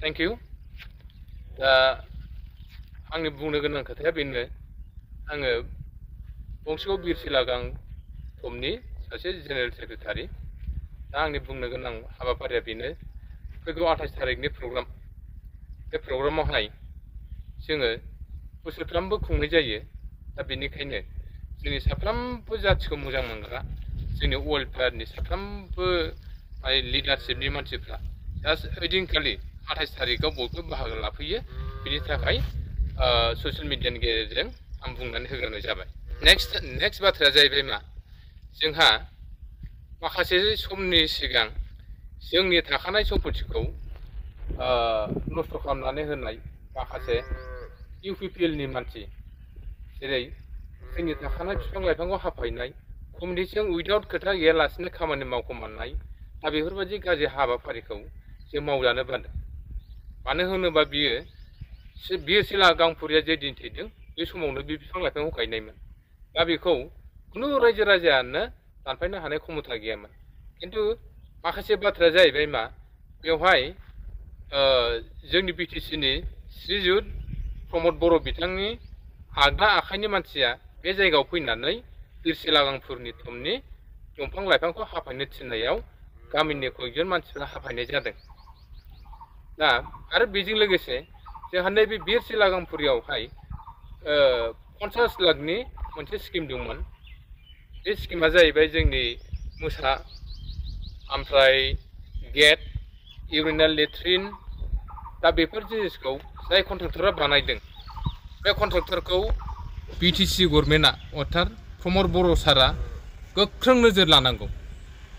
Thank you. दा आंनि बुंनो गोनां खोथाया बेनो आङो बंसिगाव बिरसिलागां थमनि सासे जेनेरेल सेक्रेटारि दा आंनि बुंनो गोनां हाबाफारिया बेनो फैगौ 28 तारिखनि प्रग्राम बे प्रग्रामावहाय जोङो बोसोरफ्रामबो खुंनाय जायो दा बेनिखायनो जोंनि साफ्रोमबो जाथिखौ मोजां मोनग्रा जोंनि वेलफेयारनि साफ्रोमबो लिडारशिपनि मानसिफ्रा दा ओइदिनखालि 28 तारिखआव बयबो बाहागो लाफैयो बिनि थाखाय ससियेल मिडियानि गेजेरजों आं बुंनानै होग्रोनाय जाबाय नेक्स्ट बाथ्राया जाहैबाय मा जोंहा माखासे समनि सिगां जोंनि थाखानाय सम्पथिखौ नष्ट खालामनानै होनाय माखासे इउपिपिएलनि मानसि जेरै जोंनि थाखानाय बिफां लाइफांखौ हाफायनाय कमिटिजों उइदाउट खोथा गैयालासिनो खामानि मावखोमानाय दा बेफोरबायदि गाज्रि हाबाफारिखौ जों मावजानो बादों मानो होनोबा बियो सिला गांफुरिया जे दिन्थिदों बे समावनो बे बिफां लाइफांखौ गायनायमोन दा बेखौ खुनु रायजो राजायानो दानफायनो हानाय क्षमता गैयामोन खिन्थु माखासे बाथ्राया जाहैबाय मा बेवहाय जोंनि बिटिसिनि श्रीजुत प्रमद बर' बिथांनि आगदा आखाइनि मानसिया बे जायगायाव फैनानै बिरसिलागांफुरनि थमनि दंफां लाइफांखौ हाफायनो थिननायाव गामिनि कयजन मानसिफ्रा हाफायनाय जादों दा आरो बेजों लोगोसे जोंहा नैबे बिरसिलागांफुरियावहाय 50 लाखनि मोनसे स्किम दंमोन बे स्किमा जाहैबाय जोंनि मोसा ओमफ्राय गेट इउरिनेल लेट्रिन दा बेफोर जिनिसखौ जाय कन्ट्रेक्टरा बानायदों बे कन्ट्रेक्टरखौ बिटिसि गभर्नमेन्टआ अर्थात प्रमद बर' सारा गोख्रों नोजोर लानांगौ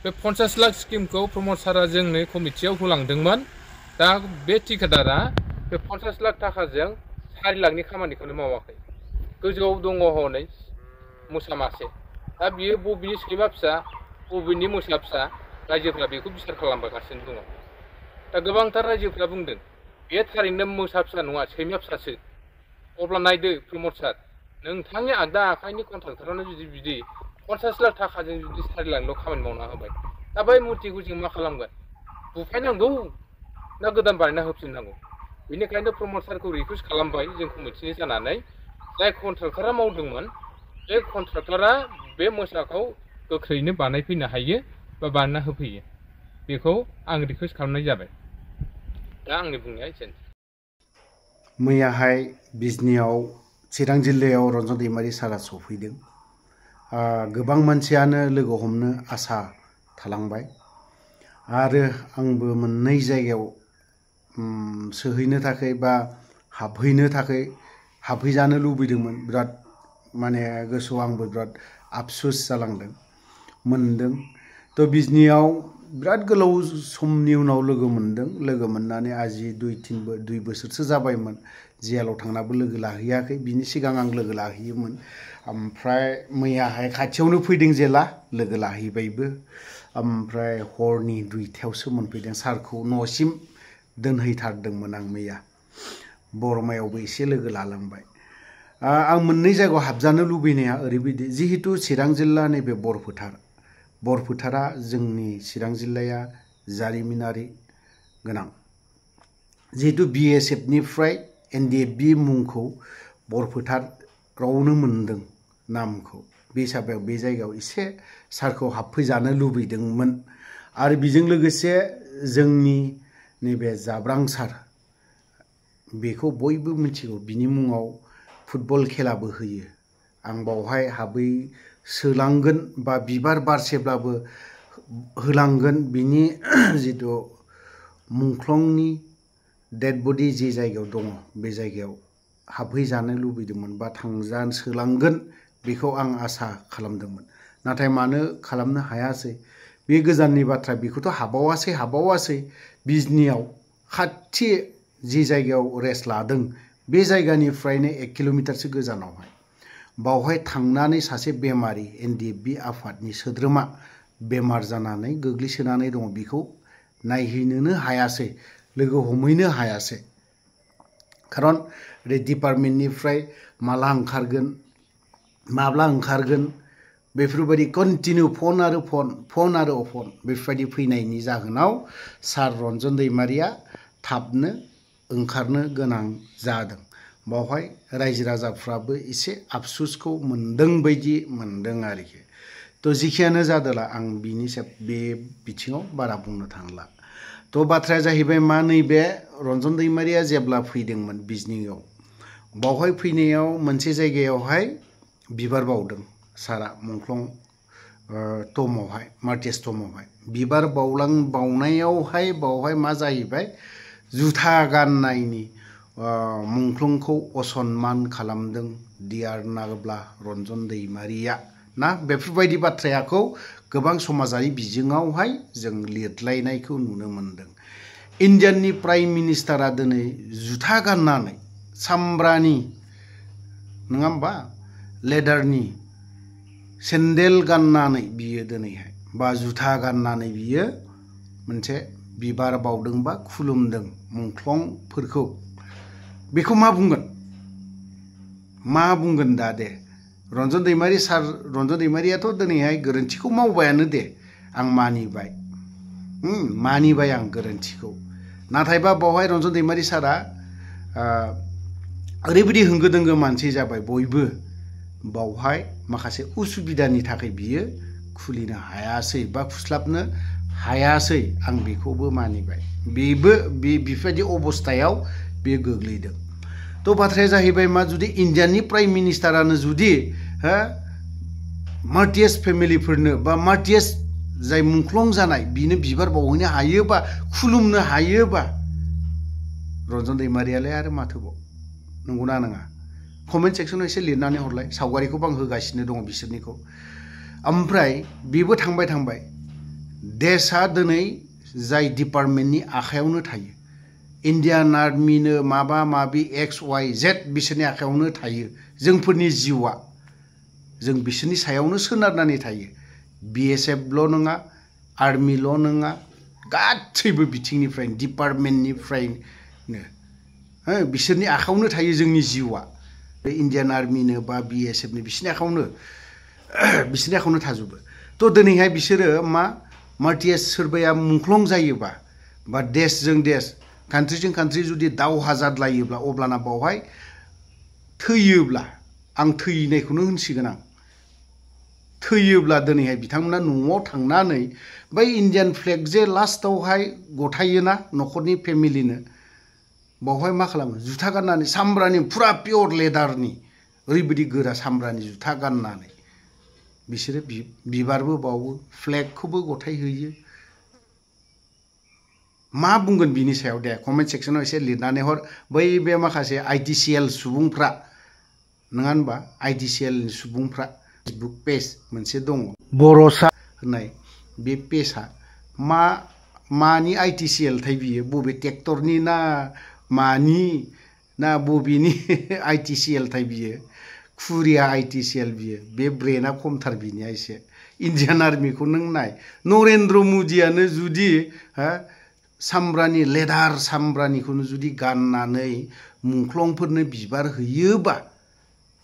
बे 50 लाख स्किमखौ प्रमद सारा जोंनो कमिटियाव होलांदोंमोन दा बे ठिकादारा बे 50 लाख थाखाजों 4 लाखनि खामानिखौनो मावाखै गोजौआव दङ हनै मोसा मासे दा बियो बबेनि सैमा फिसा बबेनि मोसा फिसा रायजोफ्रा बेखौ बिसार खालामगासिनो दङ दा गोबांथार रायजोफ्रा बुंदों बे थारैनो मोसा फिसा नङा सैमा फिसासो अब्ला नायदो प्रमद सार नोंथांनि आगदा आखाइनि कन्ट्राक्टरानो जुदि बिदि 50 लाख थाखाजों जुदि 4 लाखल' खामानि मावना होबाय दा बै मुर्तिखौ जों मा खालामगोन बुफायनांगौ ना गोदान बानायना होफिननांगौ बेनिखायनो प्रमद सारखौ रिकुवेस्ट खालामबाय जों कमिटिनि जानानै जाय कन्ट्राक्टरा मावदोंमोन बे कन्ट्राक्टरा बे मोसाखौ गोख्रैनो बानायफैनो हायो बा बानायना होफैयो बेखौ आं रिकुवेस्ट खालामनाय जाबाय दा आंनि बुंनाया एसेनोसै मैयाहाय बिजनियाव चिरां जिल्लायाव रन्जन दैमारि सारा सफैदों गोबां मानसियानो लोगो हमनो आसा थालांबाय आरो आंबो मोननै जायगायाव सोहैनो थाखाय बा हाबहैजानो लुबैदोंमोन बिराद माने गोसोआव आंबो बिराद आफसुस जालांदों मोनदों थ' बिजनियाव बिराद गोलाव समनि उनाव लोगो मोनदों लोगो मोननानै आजि 2 बोसोरसो जाबायमोन जेलाव थांनाबो लोगो लाहैयाखै बिनि सिगां आं लोगो लाहैयोमोन ओमफ्राय मैयाहाय खाथियावनो फैदों जेला लोगो लाहैबायबो ओमफ्राय हरनि 2टायावसो मोनफैदों सारखौ न'सिम दोनहैथारदोंमोन आं मैया बरमायावबो एसे लोगो लालांबाय आं मोननै जायगायाव हाबजानो लुबैनाया ओरैबायदि जिहेतु चिरां जिल्ला नैबे बरफोथारा जोंनि चिरां जिल्लाया जारिमिनारि गोनां जिहेतु BSF निफ्राय NDFB मुंखौ बरफोथारावनो मोनदों नामखौ बे हिसाबै बे जायगायाव एसे सारखौ हाबफैजानो लुबैदोंमोन आरो बेजों लोगोसे जोंनि नैबे जाब्रां सार बेखौ बयबो मिथिगौ बिनि मुङाव फुटबल खेलाबो होयो आं बावहाय सोलांगोन बा बिबार बारसेब्लाबो होलांगोन बिनि जितु मुंख्लंनि डेड बडि जे जायगायाव दङ बे जायगायाव हाबहैजानो लुबैदोंमोन बा सोलांगोन बेखौ आं आसा खालामदोंमोन नाथाय मानो खालामनो हायासै बे गोजाननि बाथ्रा बेखौथ' हाबावासै बिजनियाव खाथि जे जायगायाव रेस्ट लादों बे जायगानिफ्रायनो 1 किल'मिटारसो गोजानावहाय बावहाय थांनानै सासे बेमारि NDFB आफादनि सोद्रोमा बेमार जानानै गोग्लैसोनानै दङ बेखौ नायहैनोनो हायासै लोगो हमहैनो हायासै खारन डिपार्टमेन्टनिफ्राय माब्ला ओंखारगोन बेफोरबायदि कन्टिनिउ फन बेफोरबायदि फैनायनि जाहोनाव सार रन्जन दैमारिया थाबनो ओंखारनो गोनां जादों बावहाय रायजो राजाफ्राबो एसे आफसुसखौ मोनदों बायदि मोनदों आरोखि तो जिखियानो जादोला आं बिनि बे बिथिङाव बारा बुंनो थांला तो बाथ्राया जाहैबाय मा नैबे रन्जन दैमारिया जेब्ला फैदोंमोन बिजनीयाव बावहाय फैनायाव मोनसे जायगायावहाय बिबार बावदों सारा मुंख्लं टमावहाय मार्टियास टमावहाय बिबार बावनायावहाय बावहाय मा जाहैबाय जुथा गाननायनि मुंख्लंखौ असनमान खालामदों डियार नाग्ला रन्जन दैमारिया ना बेफोरबायदि बाथ्राखौ गोबां समाजारि बिजोङावहाय जों लिरलायनायखौ नुनो मोनदों इन्डियानि प्राइम मिनिस्टारा दिनै जुथा गाननानै सामब्रानि नङा होमबा लेदारनि सेन्देल गाननानै बियो दिनैहाय बा जुथा गाननानै बियो मोनसे बिबार बावदों बा खुलुमदों मुंख्लंफोरखौ बेखौ मा बुंगोन दा दे रन्जन दैमारियाथ' दिनैहाय गोरोन्थिखौ मावबायानो दे आं मानिबाय आं गोरोन्थिखौ नाथायबा बावहाय रन्जन दैमारि सारा ओरैबायदि होंगो दोंगो मानसि जाबाय बयबो बावहाय माखासे उसुबिदानि थाखाय बियो खुलिनो हायासै बा खुस्लाबनो हायासै आं बेखौबो मानिबाय बेबायदि अबस्थायाव बे गोग्लैदों तो बाथ्राया जाहैबाय मा जुदि इन्डियानि प्राइम मिनिस्टारानो जुदि मार्टियास फेमिलिफोरनो बा मार्टियास जाय मुंख्लं जानाय बिनो बिबार बावहैनो हायोबा खुलुमनो हायोबा रन्जन दैमारियालाय आरो माथोबाव नंगौना नङा कमेन्ट सेक्सनाव एसे लिरनानै हरलाय सावगारिखौबो आं होगासिनो दङ बिसोरनिखौ ओमफ्राय बेबो थांबाय देशा दिनै जाय डिपार्टमेन्टनि आखायावनो थायो इन्डियान आर्मिनो माबा माबि XYZ बिसोरनि आखायावनो थायो जोंफोरनि जिउआ जों बिसोरनि सायावनो सोनारनानै थायो BSFल' नङा आर्मिल' नङा गासैबो बिथिंनिफ्रायनो डिपार्टमेन्टनिफ्रायनो बिसोरनि आखायावनो थायो जोंनि जिउआ बे इन्डियान आर्मिनो बा BSFनो बिसोरनि आखायावनो थाजोबो तो दिनैहाय बिसोरो मार्टियास सोरबाया मुंख्लं जायोबा बा देशजों देश कान्ट्रिजों कान्ट्रि जुदि दावहा जाद्लायोब्ला अब्लाना बावहाय थैयोब्ला आं थैनायखौनो होनसिगोन आं थैयोब्ला दिनैहाय बिथांमोना न'आव थांनानै बै इन्डियान फ्लेग जे लास्टावहाय गथायोना न'खरनि फेमिलिनो बावहाय मा खालामो जुथा गाननानै सामब्रानि फुरा पियर लेदारनि ओरैबायदि गोरा सामब्रानि जुथा गाननानै बिसोरो बिबारबो बावो फ्लेगखौबो गथायहैयो मा बुंगोन बिनि सायाव दे कमेन्ट सेक्सनाव एसे लिरनानै हर बै बे माखासे ITCL सुबुंफ्रा नङा होनबा ITCL सुबुंफ्रा फेसबुक पेज मोनसे दङ बर'सा होननाय बे पेजआ मानि ITCL थाय बियो बबे ट्रेक्टरनि ना मानि ना बबेनि ITCL थाय बियो खुरिया ITCL बियो बे ब्रेना खमथार बिनिया एसे इन्डियान आर्मिखौ नों नाय नरेन्द्र मदियानो जुदि सामब्रानि लेदार सामब्रानिखौनो जुदि गाननानै मुंख्लंफोरनो बिबार होयोबा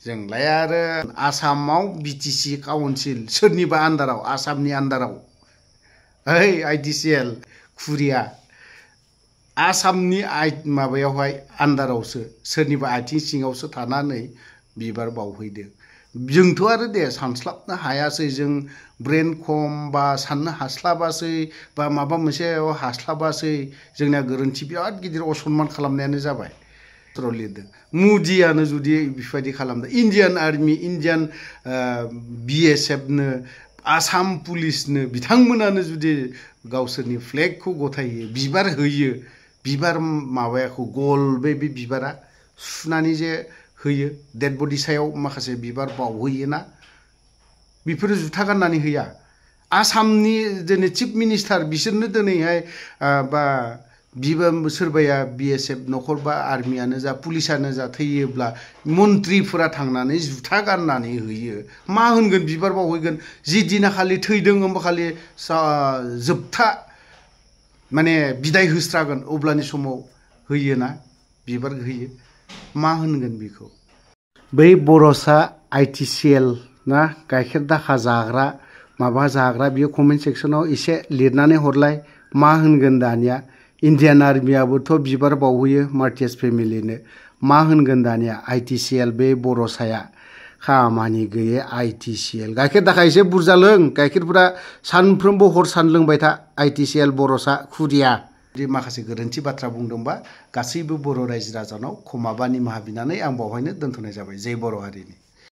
जोंलाय आरो आसामाव BTC काउन्सिल सोरनिबा आन्दाराव आसामनि आन्दाराव ITCL खुरिया आसामनि माबायावहाय आन्दारावसो सोरनिबा आथिं सिङावसो थानानै बिबार बावहैदों जोंथ' आरो दे सानस्लाबनो हायासै जों ब्रेन खम बा साननो हास्लाबासै बा माबा मोनसे हास्लाबासै जोंना गोरोन्थि बिराद गिदिर असनमान खालामनायानो जाबाय लिरदों मदियानो जुदि बेबायदि खालामदों इन्डियान आर्मि इन्डियान BSFनो आसाम पुलिसनो बिथांमोनानो जुदि गावसोरनि फ्लेगखौ गथायो बिबार होयो बिबार माबायाखौ गल बे बिबारा सुनानै जे होयो डेड बडि सायाव माखासे बिबार बावहैयोना बेफोरो जुथा गाननानै होया आसामनि दिनै चिफ मिनिस्टार बिसोरनो दिनैहाय बा सोरबाया BSF न'खर बा आर्मियानो जा पुलिसानो जा थैयोब्ला मन्त्रिफोरा थांनानै जुथा गाननानै होयो मा होनगोन बिबार बावहैगोन जि दिनाखालि थैदों होमबा खालि जोबथा माने बिदाय होस्रागोन अब्लानि समाव होयोना बिबार होयो मा होनगोन बेखौ बै बर'सा ITCL ना गाइखेर दाखा जाग्रा माबा जाग्रा बियो कमेन्ट सेक्सनाव एसे लिरनानै हरलाय मा होनगोन दानिया इन्डियान आर्मियाबोथ' बिबार बावहैयो मार्टियास फेमिलिनो मा होनगोन दानिया ITCL बे बर'साया खामानि गैयै ITCL गाइखेर दाखा एसे बुरजा लों गाइखेरफोरा सानफ्रोमबो हर सान लोंबाय था ITCL बर'सा खुदिया जुदि माखासे गोरोन्थि बाथ्रा बुंदोंबा गासैबो बर' रायजो राजानाव खमाबा निमाहा बिनानै आं बावहायनो दोनथ'नाय जाबाय जै बर' हारिनि